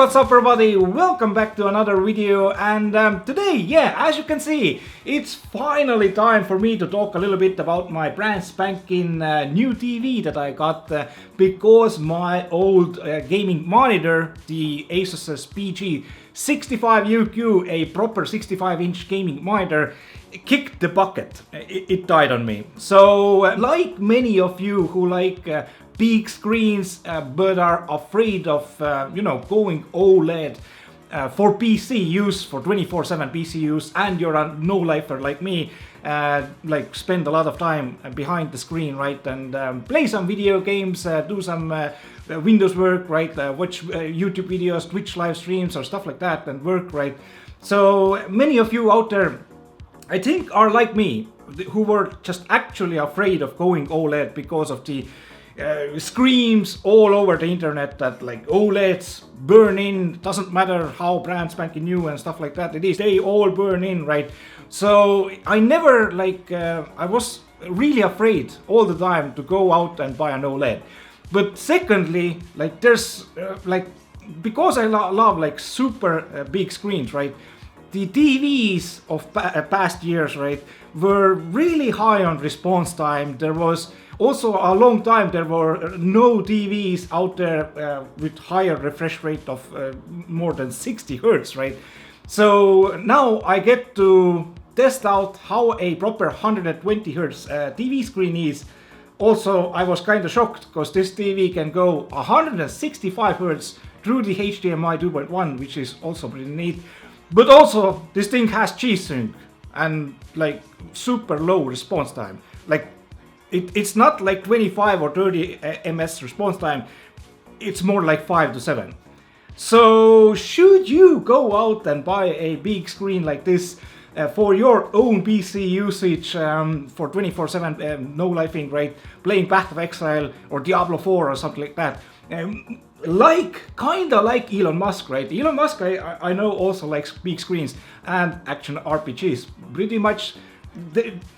what's up everybody? Welcome back to another video, and today, as you can see, it's finally time for me to talk a little bit about my brand spanking new TV that I got because my old gaming monitor, the ASUS-s PG65UQ, a proper 65-inch gaming monitor, kicked the bucket. It died on me. So like many of you who like big screens but are afraid of going OLED for PC use, for 24/7 PC use, and you're a no-lifer like me, like spend a lot of time behind the screen, right, and play some video games, do some Windows work, right, watch YouTube videos, Twitch live streams or stuff like that and work, right. So many of you out there, I think, are like me, who were just actually afraid of going OLED because of the screams all over the internet that like OLEDs burn in, doesn't matter how brand spanking new and stuff like that it is, they all burn in, right? So I never I was really afraid all the time to go out and buy an OLED. But secondly, like there's because I love like super big screens, right? The TVs of past years, right, were really high on response time. There was also a long time there were no TVs out there with higher refresh rate of more than 60 Hz, right? So now I get to test out how a proper 120 Hz TV screen is. Also, I was kind of shocked because this TV can go 165 Hz through the HDMI 2.1, which is also pretty neat. But also, this thing has G-Sync and like super low response time. Like it's not like 25 or 30 ms response time, it's more like 5 to 7. So should you go out and buy a big screen like this for your own PC usage, for 24/7 no-lifing, right, playing Path of Exile or Diablo 4 or something like that, kinda like Elon Musk, right? Elon Musk, I know, also likes big screens and action RPGs. Pretty much,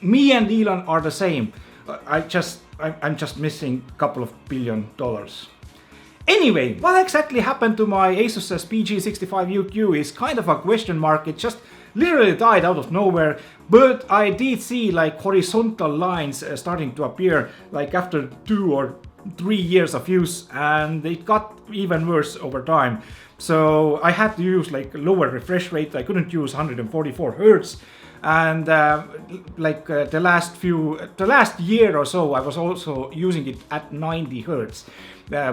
me and Elon are the same. I'm just missing a couple of $1 billion. Anyway, what exactly happened to my ASUS-s PG65UQ is kind of a question mark. It just literally died out of nowhere, but I did see like horizontal lines starting to appear like after 2 or 3 years of use, and it got even worse over time. So I had to use like lower refresh rate. I couldn't use 144 Hz. And the last year or so, I was also using it at 90 Hz,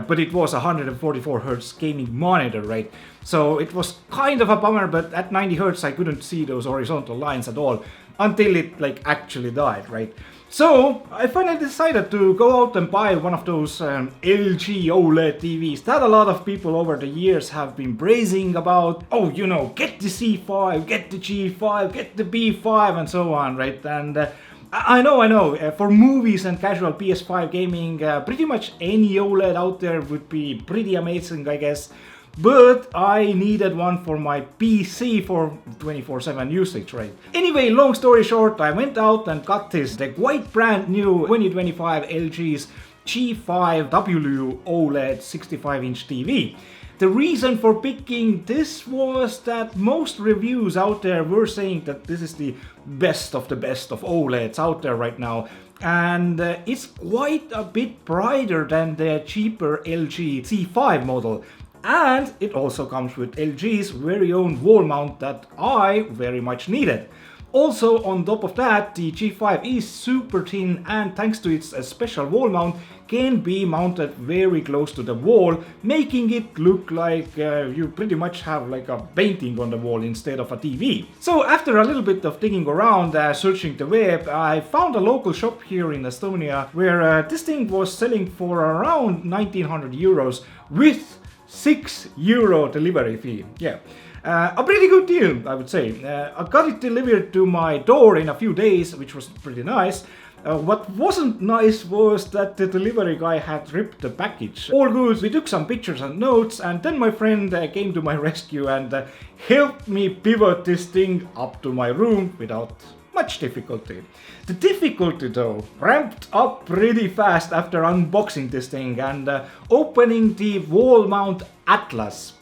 but it was a 144 Hz gaming monitor, right? So it was kind of a bummer, but at 90 Hz I couldn't see those horizontal lines at all until it like actually died, right? So I finally decided to go out and buy one of those LG OLED TVs that a lot of people over the years have been praising about. Oh, you know, get the C5, get the G5, get the B5 and so on, right? And I know, for movies and casual PS5 gaming, pretty much any OLED out there would be pretty amazing, I guess. But I needed one for my PC for 24/7 usage, right? Anyway, long story short, I went out and got the quite brand new 2025 LG's G5 OLED 65-inch TV. The reason for picking this was that most reviews out there were saying that this is the best of OLEDs out there right now. And it's quite a bit brighter than the cheaper LG C5 model. And it also comes with LG's very own wall mount that I very much needed. Also, on top of that, the G5 is super thin, and thanks to its special wall mount, can be mounted very close to the wall, making it look like you pretty much have like a painting on the wall instead of a TV. So after a little bit of digging around, searching the web, I found a local shop here in Estonia where this thing was selling for around 1900 euros with €6 delivery fee. Yeah, a pretty good deal, I would say. I got it delivered to my door in a few days, which was pretty nice. What wasn't nice was that the delivery guy had ripped the package. All good, we took some pictures and notes, and then my friend came to my rescue and helped me pivot this thing up to my room without much difficulty. The difficulty though ramped up pretty fast after unboxing this thing and opening the wall mount atlas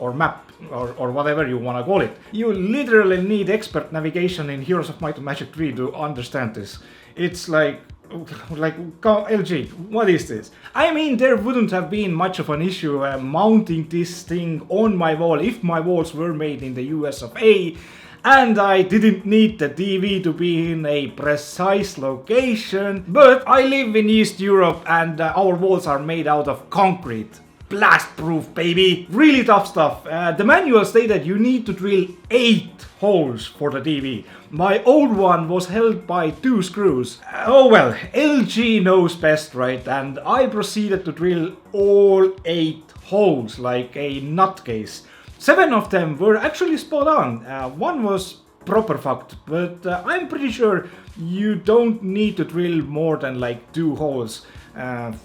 or map or whatever you want to call it. You literally need expert navigation in Heroes of Might and Magic 3 to understand this. It's like LG, what is this? I mean, there wouldn't have been much of an issue mounting this thing on my wall if my walls were made in the US of A, and I didn't need the TV to be in a precise location. But I live in East Europe and our walls are made out of concrete. Blast proof, baby! Really tough stuff. The manual stated you need to drill 8 holes for the TV. My old one was held by 2 screws. Oh well, LG knows best, right? And I proceeded to drill all 8 holes like a nutcase. 7 of them were actually spot on. One was proper fucked, but I'm pretty sure you don't need to drill more than like 2 holes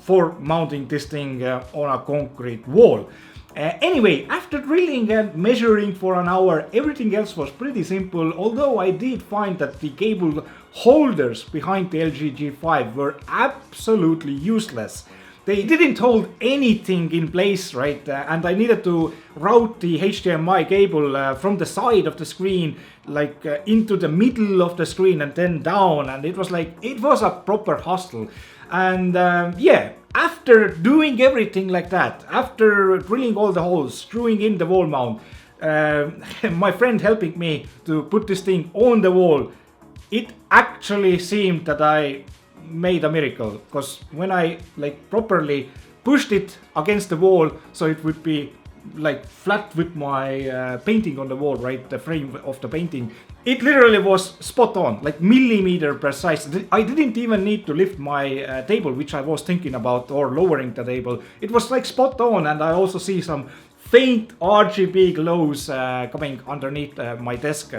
for mounting this thing on a concrete wall. Anyway, after drilling and measuring for an hour, everything else was pretty simple, although I did find that the cable holders behind the LG G5 were absolutely useless. They didn't hold anything in place, right? And I needed to route the HDMI cable from the side of the screen, like into the middle of the screen and then down. And it was a proper hustle. And yeah, after doing everything like that, after drilling all the holes, screwing in the wall mount, my friend helping me to put this thing on the wall, it actually seemed that I made a miracle, because when I like properly pushed it against the wall so it would be like flat with my painting on the wall, right, the frame of the painting, it literally was spot on, like millimeter precise. I didn't even need to lift my table, which I was thinking about, or lowering the table. It was like spot on, and I also see some faint RGB glows coming underneath my desk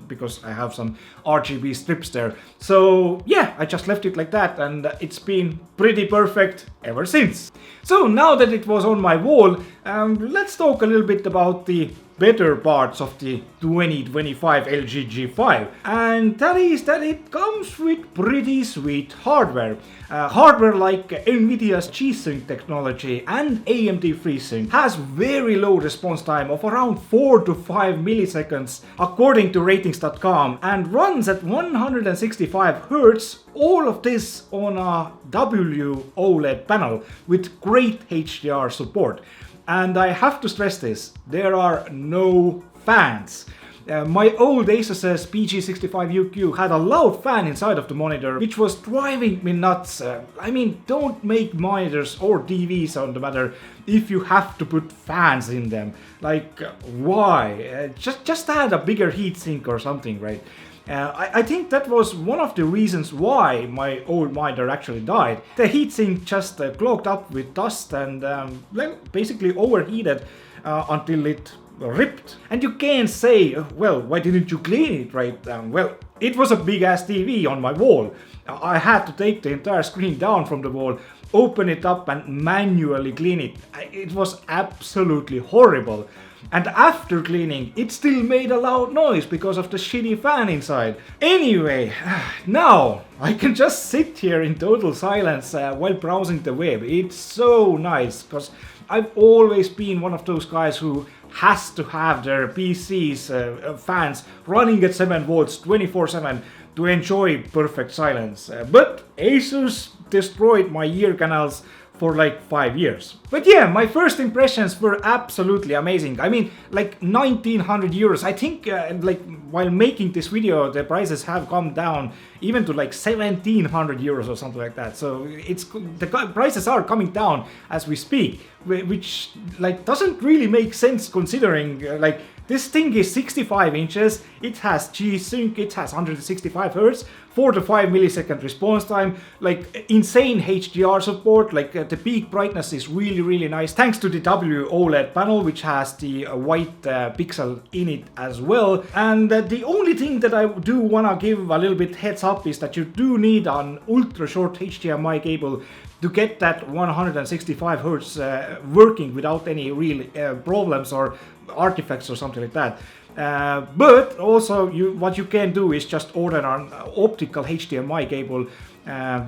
because I have some RGB strips there. So yeah, I just left it like that, and it's been pretty perfect ever since. So now that it was on my wall, let's talk a little bit about the better parts of the 2025 LG G5, and that is that it comes with pretty sweet hardware. Hardware like Nvidia's G-Sync technology and AMD FreeSync has very low response time of around 4 to 5 milliseconds according to ratings.com, and runs at 165 Hz, all of this on a OLED panel with great HDR support. And I have to stress this, there are no fans. My old ASUS-s PG65UQ had a loud fan inside of the monitor, which was driving me nuts. I mean, don't make monitors or TVs on the matter if you have to put fans in them. Like, why? Just add a bigger heatsink or something, right? I think that was one of the reasons why my old monitor actually died. The heatsink just clogged up with dust and basically overheated until it ripped. And you can't say, well, why didn't you clean it, right? Well, it was a big ass TV on my wall. I had to take the entire screen down from the wall, open it up and manually clean it. It was absolutely horrible. And after cleaning, it still made a loud noise because of the shitty fan inside. Anyway, now I can just sit here in total silence while browsing the web. It's so nice, because I've always been one of those guys who has to have their PCs, fans running at 7 volts 24/7 to enjoy perfect silence. But ASUS destroyed my ear canals for like 5 years. But yeah, my first impressions were absolutely amazing. I mean, like 1900 euros. I think like while making this video, the prices have come down even to like 1700 euros or something like that. So the prices are coming down as we speak, which like doesn't really make sense considering like this thing is 65 inches, it has G-Sync, it has 165 Hz, 4 to 5 millisecond response time, like insane HDR support, like the peak brightness is really nice thanks to the OLED panel, which has the white pixel in it as well. And the only thing that I do wanna give a little bit heads up is that you do need an ultra short HDMI cable to get that 165 Hz working without any real problems or artifacts or something like that. But also what you can do is just order an optical HDMI cable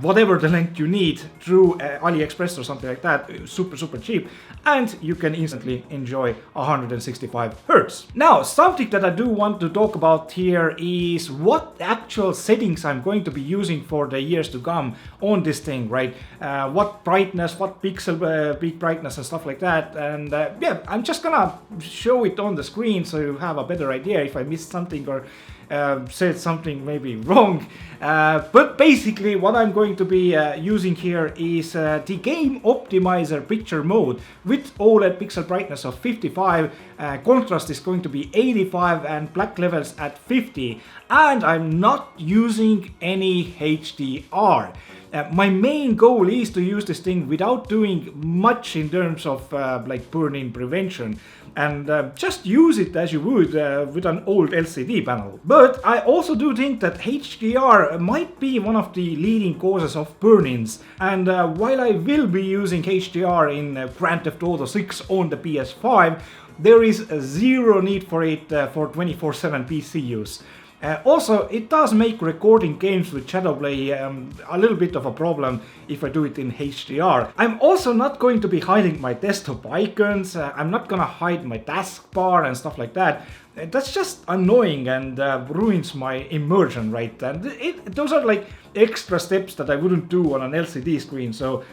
whatever the length you need through AliExpress or something like that, super cheap, and you can instantly enjoy 165 Hz. Now, something that I do want to talk about here is what actual settings I'm going to be using for the years to come on this thing, right? What brightness, what pixel peak brightness and stuff like that, and yeah, I'm just gonna show it on the screen so you have a better idea if I missed something or said something maybe wrong, but basically what I'm going to be using here is the game optimizer picture mode with OLED pixel brightness of 55, contrast is going to be 85 and black levels at 50, and I'm not using any HDR. My main goal is to use this thing without doing much in terms of like burn-in prevention, and just use it as you would with an old LCD panel. But I also do think that HDR might be one of the leading causes of burn-ins, and while I will be using HDR in Grand Theft Auto 6 on the PS5, there is zero need for it for 24/7 PC use. Also, it does make recording games with Shadowplay a little bit of a problem if I do it in HDR. I'm also not going to be hiding my desktop icons, I'm not gonna hide my taskbar and stuff like that. That's just annoying and ruins my immersion, right? And those are like extra steps that I wouldn't do on an LCD screen, so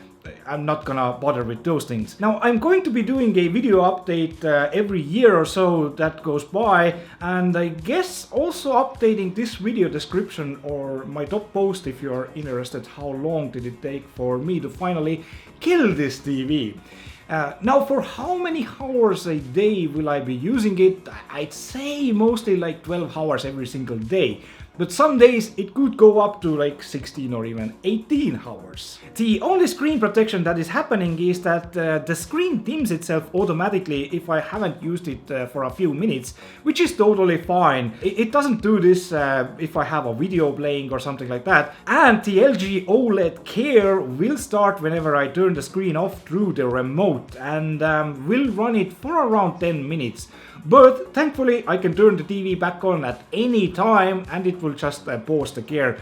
I'm not gonna bother with those things. Now, I'm going to be doing a video update every year or so that goes by, and I guess also updating this video description or my top post if you're interested how long did it take for me to finally kill this TV. Now, for how many hours a day will I be using it? I'd say mostly like 12 hours every single day. But some days it could go up to like 16 or even 18 hours. The only screen protection that is happening is that the screen dims itself automatically if I haven't used it for a few minutes, which is totally fine. It doesn't do this if I have a video playing or something like that. And the LG OLED Care will start whenever I turn the screen off through the remote, and will run it for around 10 minutes. But thankfully I can turn the TV back on at any time and it will just pause the care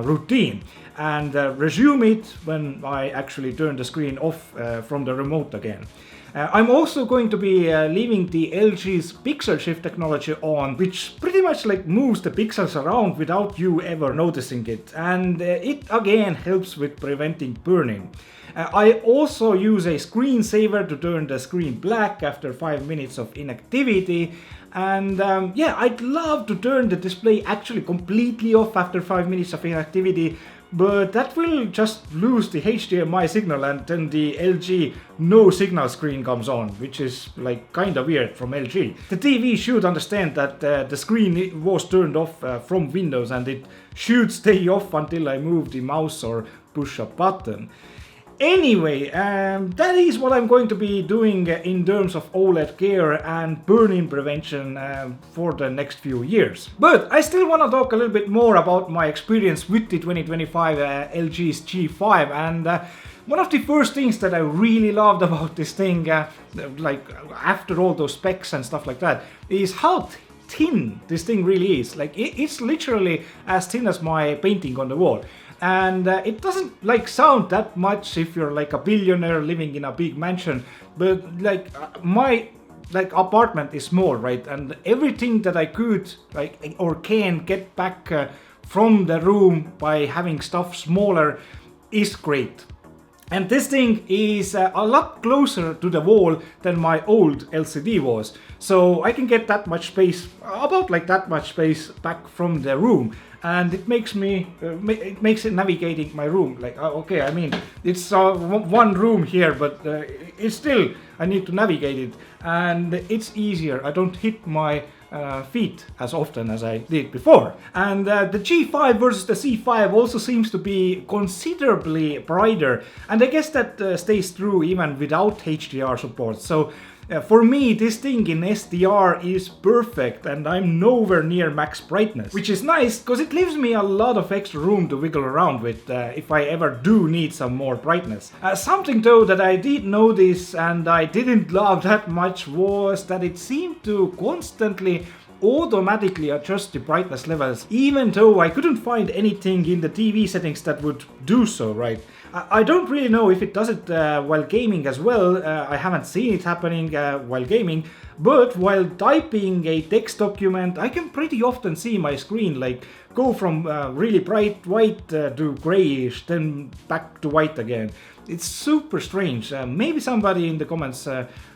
routine and resume it when I actually turn the screen off from the remote again. I'm also going to be leaving the LG's pixel shift technology on, which pretty much like moves the pixels around without you ever noticing it, and it again helps with preventing burning. I also use a screensaver to turn the screen black after 5 minutes of inactivity, and yeah, I'd love to turn the display actually completely off after 5 minutes of inactivity, but that will just lose the HDMI signal and then the LG no signal screen comes on, which is like kinda weird from LG. The TV should understand that the screen was turned off from Windows and it should stay off until I move the mouse or push a button. Anyway, that is what I'm going to be doing in terms of OLED care and burn-in prevention for the next few years. But I still want to talk a little bit more about my experience with the 2025 LG's G5, and one of the first things that I really loved about this thing, like after all those specs and stuff like that, is how thin this thing really is. Like it's literally as thin as my painting on the wall. And it doesn't like sound that much if you're like a billionaire living in a big mansion, but like my apartment is small, right? And everything that I could like or can get back from the room by having stuff smaller is great. And this thing is a lot closer to the wall than my old LCD was. So I can get that much space, about like that much space back from the room. And it makes me, it makes it navigating my room like, okay, I mean, it's one room here, but it's still, I need to navigate it. And it's easier, I don't hit my feet as often as I did before. And the G5 versus the C5 also seems to be considerably brighter, and I guess that stays true even without HDR support. So for me, this thing in SDR is perfect, and I'm nowhere near max brightness, which is nice because it leaves me a lot of extra room to wiggle around with if I ever do need some more brightness. Something though that I did notice and I didn't love that much was that it seemed to constantly automatically adjust the brightness levels, even though I couldn't find anything in the TV settings that would do so, right? I don't really know if it does it while gaming as well. I haven't seen it happening while gaming, but while typing a text document, I can pretty often see my screen like go from really bright white to grayish, then back to white again. It's super strange. Maybe somebody in the comments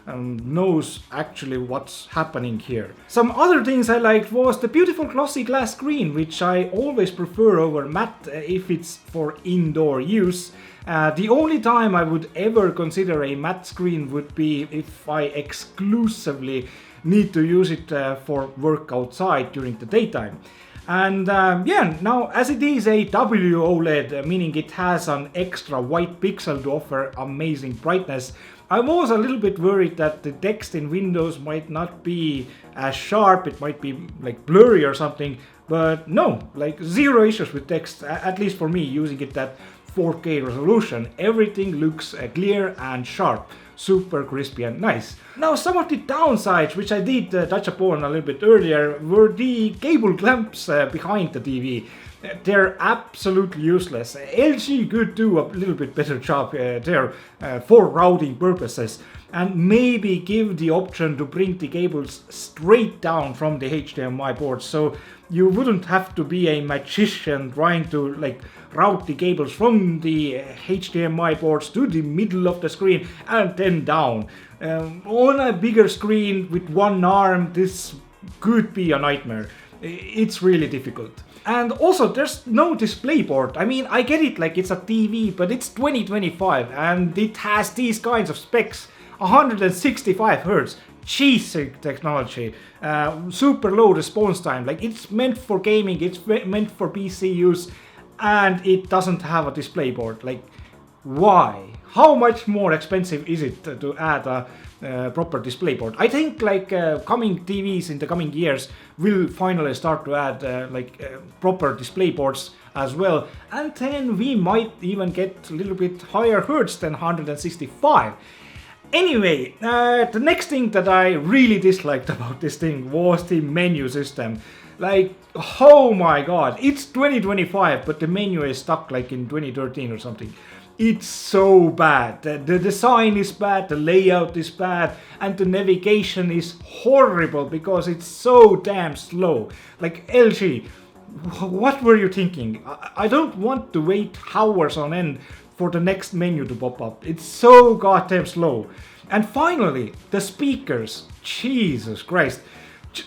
knows actually what's happening here. Some other things I liked was the beautiful glossy glass screen, which I always prefer over matte if it's for indoor use. The only time I would ever consider a matte screen would be if I exclusively need to use it for work outside during the daytime. And yeah, now as it is a WOLED, meaning it has an extra white pixel to offer amazing brightness, I was a little bit worried that the text in Windows might not be as sharp, it might be like blurry or something, but no, like zero issues with text, at least for me using it at 4K resolution. Everything looks clear and sharp, super crispy and nice. Now some of the downsides, which I did touch upon a little bit earlier, were the cable clamps behind the TV. They're absolutely useless. LG could do a little bit better job there for routing purposes, and maybe give the option to bring the cables straight down from the HDMI port, so you wouldn't have to be a magician trying to like route the cables from the HDMI ports to the middle of the screen and then down. On a bigger screen with one arm, this could be a nightmare. It's really difficult. And also, there's no DisplayPort. I mean, I get it, like it's a TV, but it's 2025 and it has these kinds of specs. 165 Hz, cheesy technology, super low response time. Like it's meant for gaming, it's meant for PC use, and it doesn't have a DisplayPort. Like, why? How much more expensive is it to add a proper DisplayPort? I think like coming TVs in the coming years will finally start to add proper DisplayPorts as well, and then we might even get a little bit higher hertz than 165. Anyway, the next thing that I really disliked about this thing was the menu system. Like, oh my god, it's 2025, but the menu is stuck like in 2013 or something. It's so bad. The design is bad, the layout is bad, and the navigation is horrible because it's so damn slow. Like, LG, what were you thinking? I don't want to wait hours on end for the next menu to pop up. It's so goddamn slow. And finally, the speakers. Jesus Christ.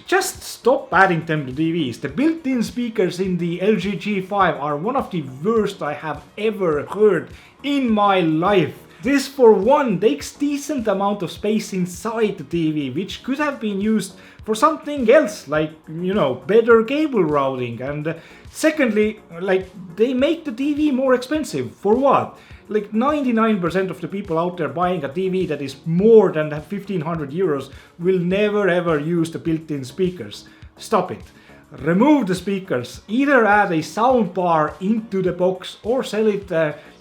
Just stop adding them to TVs. The built-in speakers in the LG G5 are one of the worst I have ever heard in my life. This for one takes decent amount of space inside the TV, which could have been used for something else, like, you know, better cable routing. And secondly, like, they make the TV more expensive. For what? Like 99% of the people out there buying a TV that is more than 1500 euros will never ever use the built-in speakers. Stop it. Remove the speakers. Either add a sound bar into the box or sell it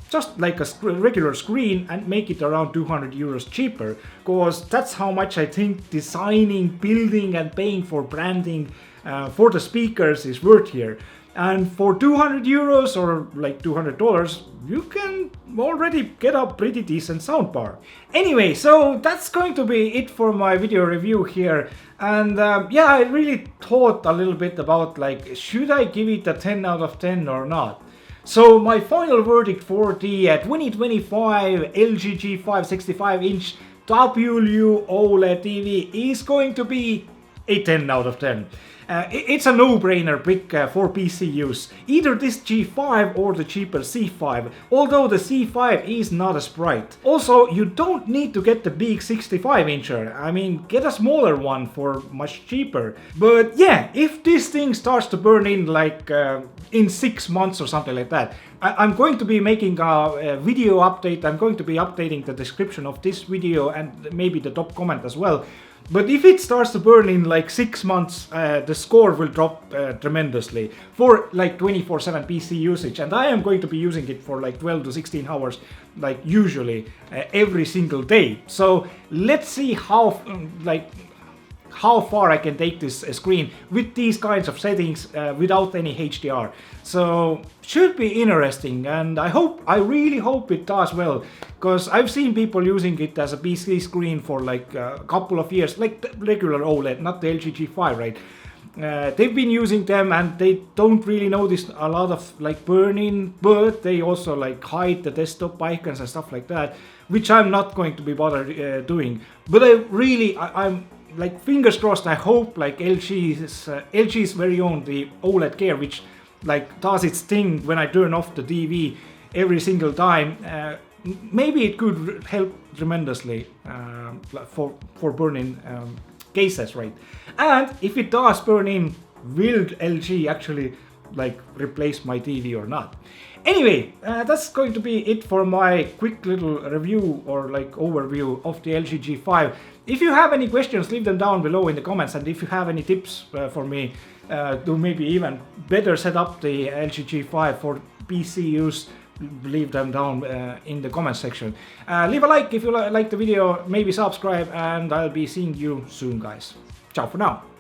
just like a regular screen and make it around 200 euros cheaper. Because that's how much I think designing, building and paying for branding for the speakers is worth here. And for 200 euros or like $200, you can already get a pretty decent soundbar. Anyway, so that's going to be it for my video review here. And yeah, I really thought a little bit about like, should I give it a 10 out of 10 or not? So my final verdict for the 2025 LG G5 65-inch WOLED TV is going to be a 10 out of 10. It's a no-brainer pick for PC use. Either this G5 or the cheaper C5, although the C5 is not as bright. Also, you don't need to get the big 65-incher. I mean, get a smaller one for much cheaper. But yeah, if this thing starts to burn in like in 6 months or something like that, I'm going to be making a video update. I'm going to be updating the description of this video and maybe the top comment as well. But if it starts to burn in like 6 months, the score will drop tremendously for like 24/7 PC usage, and I am going to be using it for like 12 to 16 hours, like usually every single day. So let's see how far I can take this screen with these kinds of settings without any HDR. So should be interesting, and I really hope it does well, because I've seen people using it as a PC screen for like a couple of years, like the regular OLED, not the LG G5, right? They've been using them and they don't really notice a lot of like burning, but they also like hide the desktop icons and stuff like that, which I'm not going to be bothered doing. But I'm like fingers crossed. I hope like LG's very own the OLED Care, which like does its thing when I turn off the TV every single time. Maybe it could help tremendously for burning cases, right? And if it does burn in, will LG actually like replace my TV or not? Anyway, that's going to be it for my quick little review or like overview of the LG G5. If you have any questions, leave them down below in the comments, and if you have any tips for me to maybe even better set up the LG G5 for PC use, leave them down in the comment section. Leave a like if you like the video, maybe subscribe, and I'll be seeing you soon, guys. Ciao for now.